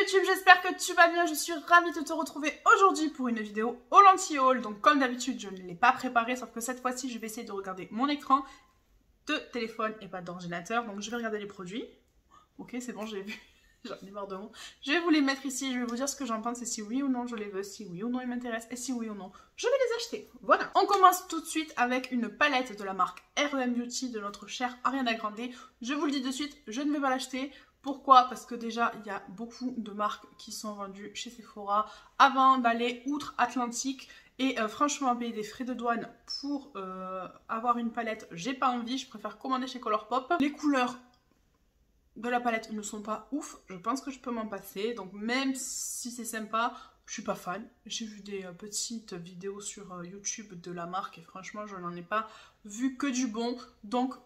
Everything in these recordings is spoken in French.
YouTube, j'espère que tu vas bien, je suis ravie de te retrouver aujourd'hui pour une vidéo au lentilles haul. Donc comme d'habitude, je ne l'ai pas préparé, sauf que cette fois-ci, je vais essayer de regarder mon écran de téléphone et pas d'ordinateur. Donc je vais regarder les produits. Ok, c'est bon, j'ai vu, j'en ai marre de mots. Je vais vous les mettre ici, je vais vous dire ce que j'en pense et si oui ou non je les veux, si oui ou non ils m'intéressent et si oui ou non je vais les acheter. Voilà, on commence tout de suite avec une palette de la marque R.E.M. Beauty de notre chère Ariana Grande. Je vous le dis de suite, je ne vais pas l'acheter. Pourquoi? Parce que déjà, il y a beaucoup de marques qui sont vendues chez Sephora avant d'aller outre-Atlantique. Et franchement, payer des frais de douane pour avoir une palette, j'ai pas envie. Je préfère commander chez Colourpop. Les couleurs de la palette ne sont pas ouf. Je pense que je peux m'en passer. Donc même si c'est sympa, je suis pas fan. J'ai vu des petites vidéos sur YouTube de la marque et franchement, je n'en ai pas vu que du bon. Donc...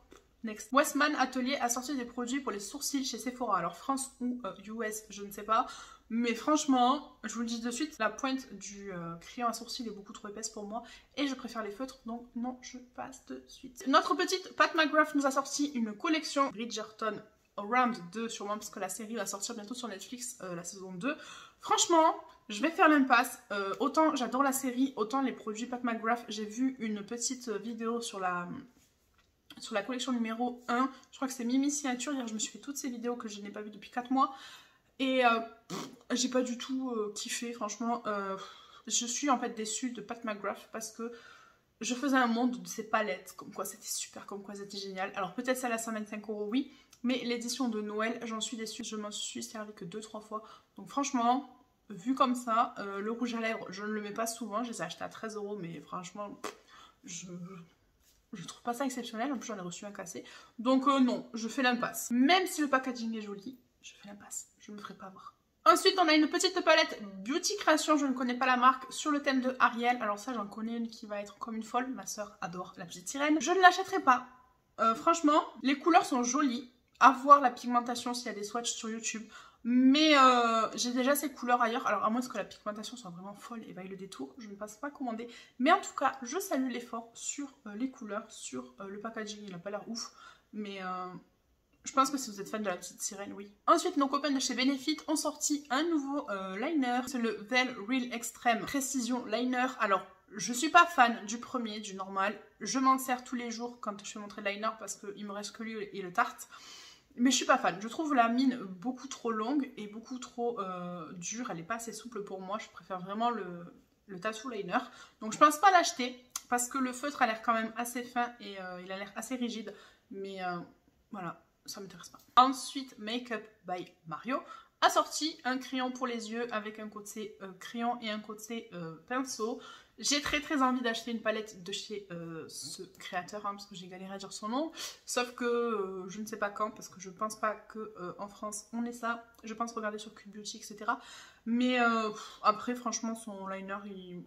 Next. Westman Atelier a sorti des produits pour les sourcils chez Sephora. Alors France ou US, je ne sais pas. Mais franchement, je vous le dis de suite, la pointe du crayon à sourcils est beaucoup trop épaisse pour moi. Et je préfère les feutres, donc non, je passe de suite. Notre petite Pat McGrath nous a sorti une collection Bridgerton Round 2 sûrement parce que la série va sortir bientôt sur Netflix, la saison 2. Franchement, je vais faire l'impasse. Autant j'adore la série, autant les produits Pat McGrath. J'ai vu une petite vidéo sur la collection numéro 1, je crois que c'est Mimi Signature, hier je me suis fait toutes ces vidéos que je n'ai pas vues depuis 4 mois et j'ai pas du tout kiffé, franchement, je suis en fait déçue de Pat McGrath parce que je faisais un monde de ces palettes, comme quoi c'était super, comme quoi c'était génial. Alors peut-être celle à 125 €, oui, mais l'édition de Noël, j'en suis déçue, je m'en suis servi que 2-3 fois, donc franchement, vu comme ça, le rouge à lèvres, je ne le mets pas souvent, je les ai achetés à 13 €, mais franchement, je trouve pas ça exceptionnel, en plus j'en ai reçu un cassé. Donc non, je fais l'impasse. Même si le packaging est joli, je fais l'impasse. Je me ferai pas avoir. Ensuite, on a une petite palette Beauty Création, je ne connais pas la marque, sur le thème de Ariel. Alors ça, j'en connais une qui va être comme une folle. Ma soeur adore la petite sirène. Je ne l'achèterai pas. Franchement, les couleurs sont jolies. À voir la pigmentation s'il y a des swatchs sur YouTube. Mais j'ai déjà ces couleurs ailleurs, alors à moins que la pigmentation soit vraiment folle et vaille le détour, je ne passe pas commander. Mais en tout cas, je salue l'effort sur les couleurs, sur le packaging, il n'a pas l'air ouf. Mais je pense que si vous êtes fan de la petite sirène, oui. Ensuite, nos copains de chez Benefit ont sorti un nouveau liner. C'est le Veil Real Extreme Precision Liner. Alors, je suis pas fan du premier, du normal. Je m'en sers tous les jours quand je fais mon trait de liner parce qu'il me reste que lui et le Tarte. Mais je suis pas fan, je trouve la mine beaucoup trop longue et beaucoup trop dure, elle est pas assez souple pour moi, je préfère vraiment le tattoo liner. Donc je pense pas l'acheter parce que le feutre a l'air quand même assez fin et il a l'air assez rigide, mais voilà, ça m'intéresse pas. Ensuite, Makeup by Mario a sorti un crayon pour les yeux avec un côté crayon et un côté pinceau. J'ai très envie d'acheter une palette de chez ce créateur, hein, parce que j'ai galéré à dire son nom. Sauf que je ne sais pas quand, parce que je pense pas qu'en France on ait ça. Je pense regarder sur Cube Beauty, etc. Mais après, franchement, son liner, il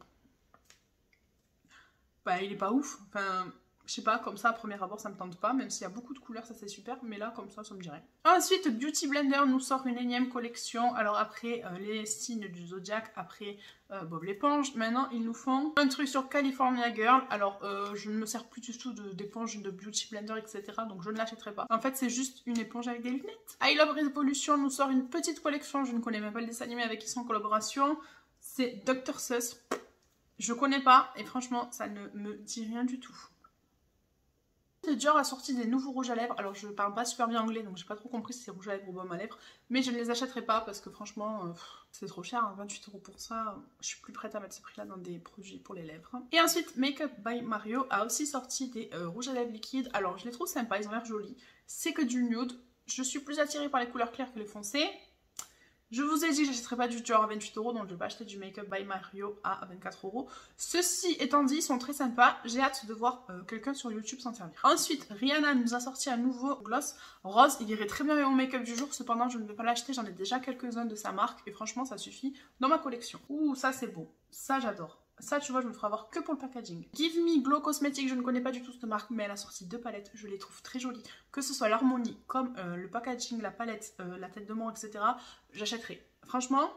est pas ouf. Enfin, je sais pas, comme ça, à premier abord, ça me tente pas. Même s'il y a beaucoup de couleurs, ça c'est super. Mais là, comme ça me dirait. Ensuite, Beauty Blender nous sort une énième collection. Alors après, les signes du Zodiac, après Bob l'éponge. Maintenant, ils nous font un truc sur California Girl. Alors, je ne me sers plus du tout d'éponge, de Beauty Blender, etc. Donc, je ne l'achèterai pas. En fait, c'est juste une éponge avec des lunettes. I Love Revolution nous sort une petite collection. Je ne connais même pas le dessin animé avec qui ils sont en collaboration. C'est Dr. Seuss. Je connais pas. Et franchement, ça ne me dit rien du tout. Dior a sorti des nouveaux rouges à lèvres. Alors je parle pas super bien anglais donc j'ai pas trop compris si c'est rouge à lèvres ou baume à lèvres. Mais je ne les achèterai pas parce que franchement c'est trop cher, hein, 28 € pour ça. Je suis plus prête à mettre ce prix là dans des produits pour les lèvres. Et ensuite Makeup by Mario a aussi sorti des rouges à lèvres liquides. Alors je les trouve sympas, ils ont l'air jolis. C'est que du nude. Je suis plus attirée par les couleurs claires que les foncées. Je vous ai dit que j'achèterai pas du Dior à 28 €, donc je vais pas acheter du Makeup by Mario à 24 €. Ceci étant dit, ils sont très sympas. J'ai hâte de voir quelqu'un sur YouTube s'en servir. Ensuite, Rihanna nous a sorti un nouveau gloss rose. Il irait très bien avec mon make-up du jour, cependant je ne vais pas l'acheter. J'en ai déjà quelques-uns de sa marque et franchement ça suffit dans ma collection. Ouh, ça c'est beau. Ça j'adore. Ça, tu vois, je me ferai avoir que pour le packaging. Give Me Glow Cosmetics, je ne connais pas du tout cette marque, mais elle a sorti 2 palettes. Je les trouve très jolies. Que ce soit l'harmonie, comme le packaging, la palette, la tête de mort, etc. J'achèterai. Franchement,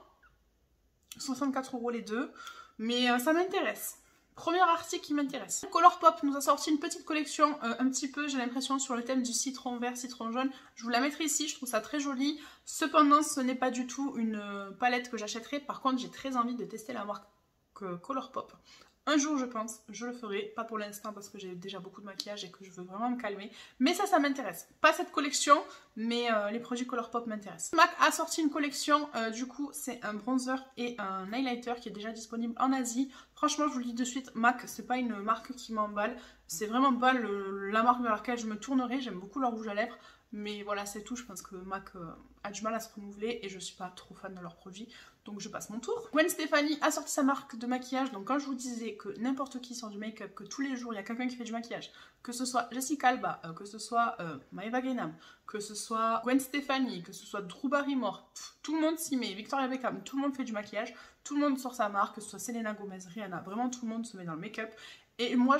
64 € les deux. Mais ça m'intéresse. Premier article qui m'intéresse. Colourpop nous a sorti une petite collection, un petit peu, j'ai l'impression, sur le thème du citron vert, citron jaune. Je vous la mettrai ici, je trouve ça très joli. Cependant, ce n'est pas du tout une palette que j'achèterai. Par contre, j'ai très envie de tester la marque Colourpop. Un jour, je pense, je le ferai. Pas pour l'instant parce que j'ai déjà beaucoup de maquillage et que je veux vraiment me calmer. Mais ça m'intéresse. Pas cette collection, mais les produits Colourpop m'intéressent. MAC a sorti une collection, du coup, c'est un bronzer et un highlighter qui est déjà disponible en Asie. Franchement, je vous le dis de suite, MAC, c'est pas une marque qui m'emballe. C'est vraiment pas la marque vers laquelle je me tournerai. J'aime beaucoup leur rouge à lèvres. Mais voilà, c'est tout. Je pense que MAC a du mal à se renouveler et je suis pas trop fan de leurs produits. Donc je passe mon tour. Gwen Stefani a sorti sa marque de maquillage. Donc quand je vous disais que n'importe qui sort du make-up, que tous les jours il y a quelqu'un qui fait du maquillage, que ce soit Jessica Alba, que ce soit Maeva Gaynam, que ce soit Gwen Stefani, que ce soit Drew Barrymore, tout le monde s'y met. Victoria Beckham, tout le monde fait du maquillage. Tout le monde sort sa marque, que ce soit Selena Gomez, Rihanna. Vraiment tout le monde se met dans le make-up. Et moi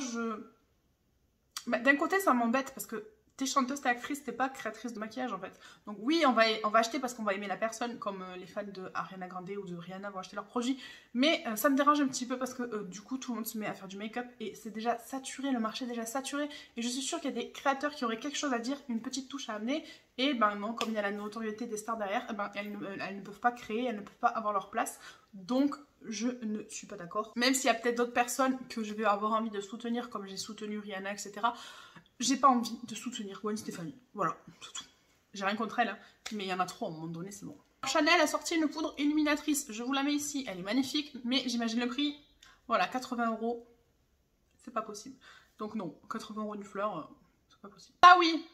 d'un côté ça m'embête parce que t'es chanteuse, t'es actrice, t'es pas créatrice de maquillage en fait. Donc oui, on va acheter parce qu'on va aimer la personne, comme les fans de Ariana Grande ou de Rihanna vont acheter leurs produits. Mais ça me dérange un petit peu parce que du coup, tout le monde se met à faire du make-up et c'est déjà saturé, le marché est déjà saturé. Et je suis sûre qu'il y a des créateurs qui auraient quelque chose à dire, une petite touche à amener. Et ben non, comme il y a la notoriété des stars derrière, ben, elles ne peuvent pas créer, elles ne peuvent pas avoir leur place. Donc je ne suis pas d'accord. Même s'il y a peut-être d'autres personnes que je vais avoir envie de soutenir, comme j'ai soutenu Rihanna, etc. J'ai pas envie de soutenir Gwen Stefani. Voilà, c'est tout. J'ai rien contre elle, hein, mais il y en a trop à un moment donné, c'est bon. Chanel a sorti une poudre illuminatrice. Je vous la mets ici, elle est magnifique, mais j'imagine le prix. Voilà, 80 €. C'est pas possible. Donc non, 80 € une fleur, c'est pas possible. Ah oui,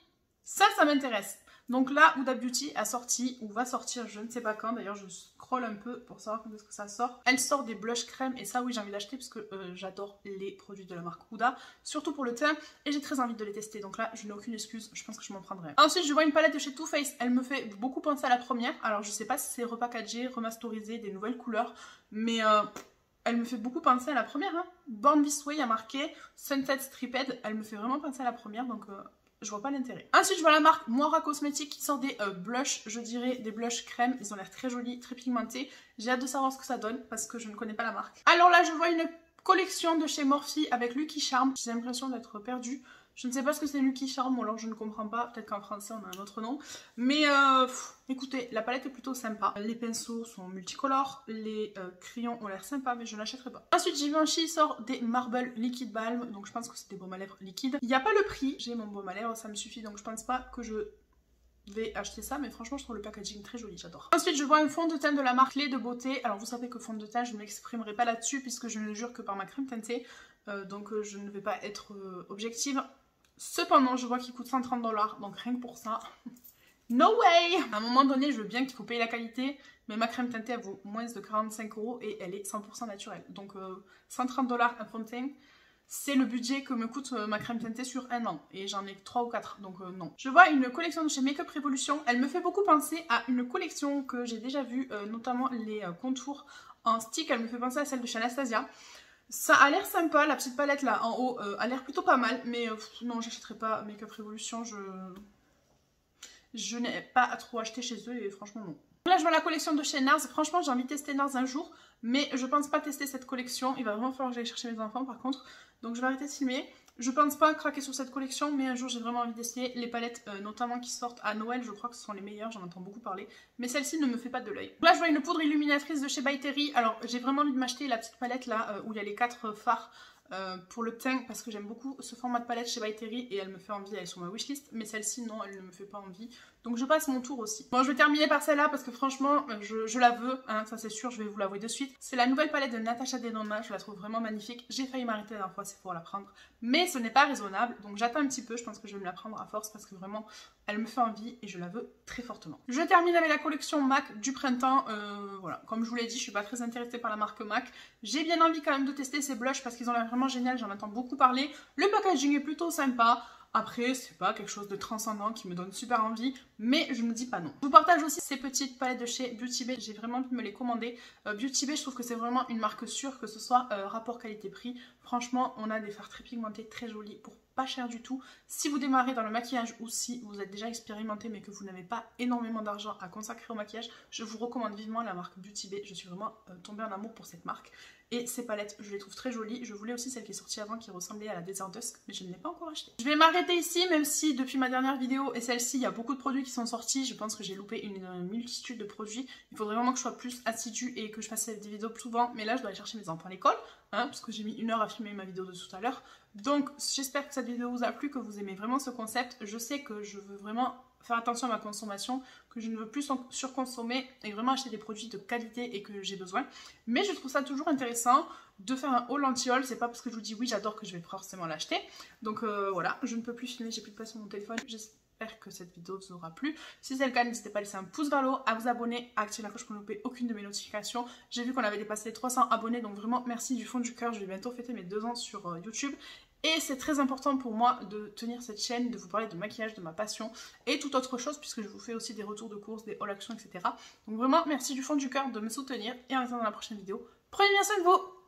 ça m'intéresse. Donc là, Huda Beauty a sorti, ou va sortir, je ne sais pas quand, d'ailleurs je scrolle un peu pour savoir quand est-ce que ça sort. Elle sort des blush crème et ça oui j'ai envie d'acheter parce que j'adore les produits de la marque Huda, surtout pour le teint et j'ai très envie de les tester. Donc là je n'ai aucune excuse, je pense que je m'en prendrai. Ensuite je vois une palette de chez Too Faced, elle me fait beaucoup penser à la première. Alors je sais pas si c'est repackagé, remasterisé, des nouvelles couleurs, mais elle me fait beaucoup penser à la première. Hein. Born This Way a marqué Sunset Stripped, elle me fait vraiment penser à la première donc... je vois pas l'intérêt. Ensuite, je vois la marque Moira Cosmetics qui sort des blushs, je dirais des blushs crème. Ils ont l'air très jolis, très pigmentés. J'ai hâte de savoir ce que ça donne parce que je ne connais pas la marque. Alors là, je vois une collection de chez Morphe avec Lucky Charm. J'ai l'impression d'être perdue. Je ne sais pas ce que c'est Lucky Charm ou alors je ne comprends pas. Peut-être qu'en français, on a un autre nom. Mais écoutez, la palette est plutôt sympa. Les pinceaux sont multicolores. Les crayons ont l'air sympas, mais je n'achèterai pas. Ensuite, Givenchy sort des Marble Liquid Balm. Donc je pense que c'est des baumes à lèvres liquides. Il n'y a pas le prix. J'ai mon baume à lèvres, ça me suffit. Donc je pense pas que je vais acheter ça, mais franchement je trouve le packaging très joli, j'adore. Ensuite je vois un fond de teint de la marque Clé de Beauté. Alors vous savez que fond de teint je ne m'exprimerai pas là-dessus puisque je ne jure que par ma crème teintée, donc je ne vais pas être objective. Cependant je vois qu'il coûte 130 $, donc rien que pour ça, no way. À un moment donné je veux bien qu'il faut payer la qualité, mais ma crème teintée elle vaut moins de 45 € et elle est 100% naturelle. Donc 130 $ un fond de teint, c'est le budget que me coûte ma crème teintée sur un an. Et j'en ai 3 ou 4, donc non. Je vois une collection de chez Makeup Revolution. Elle me fait beaucoup penser à une collection que j'ai déjà vue, notamment les contours en stick. Elle me fait penser à celle de chez Anastasia. Ça a l'air sympa, la petite palette là en haut a l'air plutôt pas mal. Mais non, j'achèterai pas Makeup Revolution. Je n'ai pas trop acheté chez eux et franchement non. Là je vois la collection de chez NARS, franchement j'ai envie de tester NARS un jour, mais je pense pas tester cette collection, il va vraiment falloir que j'aille chercher mes enfants par contre, donc je vais arrêter de filmer. Je pense pas craquer sur cette collection, mais un jour j'ai vraiment envie d'essayer les palettes, notamment qui sortent à Noël, je crois que ce sont les meilleures, j'en entends beaucoup parler, mais celle-ci ne me fait pas de l'œil. Là je vois une poudre illuminatrice de chez By Terry, alors j'ai vraiment envie de m'acheter la petite palette là, où il y a les 4 fards, pour le teint parce que j'aime beaucoup ce format de palette chez By Terry et elle me fait envie, elle est sur ma wishlist, mais celle-ci non, elle ne me fait pas envie, donc je passe mon tour aussi. Bon, je vais terminer par celle-là parce que franchement je la veux, hein, ça c'est sûr, je vais vous l'avouer de suite. C'est la nouvelle palette de Natasha Denona, je la trouve vraiment magnifique. J'ai failli m'arrêter la dernière fois, c'est pour la prendre, mais ce n'est pas raisonnable, donc j'attends un petit peu, je pense que je vais me la prendre à force parce que vraiment elle me fait envie et je la veux très fortement. Je termine avec la collection MAC du printemps, voilà, comme je vous l'ai dit, je suis pas très intéressée par la marque MAC. J'ai bien envie quand même de tester ces blushs parce qu'ils ont l'air vraiment génial, j'en entends beaucoup parler. Le packaging est plutôt sympa. Après, c'est pas quelque chose de transcendant qui me donne super envie, mais je me dis pas non. Je vous partage aussi ces petites palettes de chez Beauty Bay, j'ai vraiment envie de me les commander. Beauty Bay, je trouve que c'est vraiment une marque sûre, que ce soit rapport qualité-prix. Franchement, on a des fards très pigmentés, très jolis pour pas cher du tout. Si vous démarrez dans le maquillage ou si vous êtes déjà expérimenté mais que vous n'avez pas énormément d'argent à consacrer au maquillage, je vous recommande vivement la marque Beauty Bay. Je suis vraiment tombée en amour pour cette marque. Et ces palettes, je les trouve très jolies. Je voulais aussi celle qui est sortie avant qui ressemblait à la Desert Dusk, mais je ne l'ai pas encore achetée. Je vais m'arrêter ici, même si depuis ma dernière vidéo et celle-ci, il y a beaucoup de produits qui sont sortis. Je pense que j'ai loupé une multitude de produits. Il faudrait vraiment que je sois plus assidue et que je fasse des vidéos plus souvent. Mais là, je dois aller chercher mes enfants à l'école, hein, parce que j'ai mis 1 heure à filmer ma vidéo de tout à l'heure. Donc, j'espère que cette vidéo vous a plu, que vous aimez vraiment ce concept. Je sais que je veux vraiment faire attention à ma consommation, que je ne veux plus surconsommer et vraiment acheter des produits de qualité et que j'ai besoin. Mais je trouve ça toujours intéressant de faire un haul anti-haul. C'est pas parce que je vous dis oui j'adore que je vais forcément l'acheter. Donc voilà, je ne peux plus filmer, j'ai plus de place sur mon téléphone. J'espère que cette vidéo vous aura plu. Si c'est le cas, n'hésitez pas à laisser un pouce vers le haut, à vous abonner, à activer la cloche pour ne louper aucune de mes notifications. J'ai vu qu'on avait dépassé les 300 abonnés, donc vraiment merci du fond du cœur. Je vais bientôt fêter mes 2 ans sur YouTube. Et c'est très important pour moi de tenir cette chaîne, de vous parler de maquillage, de ma passion et toute autre chose, puisque je vous fais aussi des retours de courses, des haul actions, etc. Donc vraiment, merci du fond du cœur de me soutenir et en attendant la prochaine vidéo. Prenez bien soin de vous!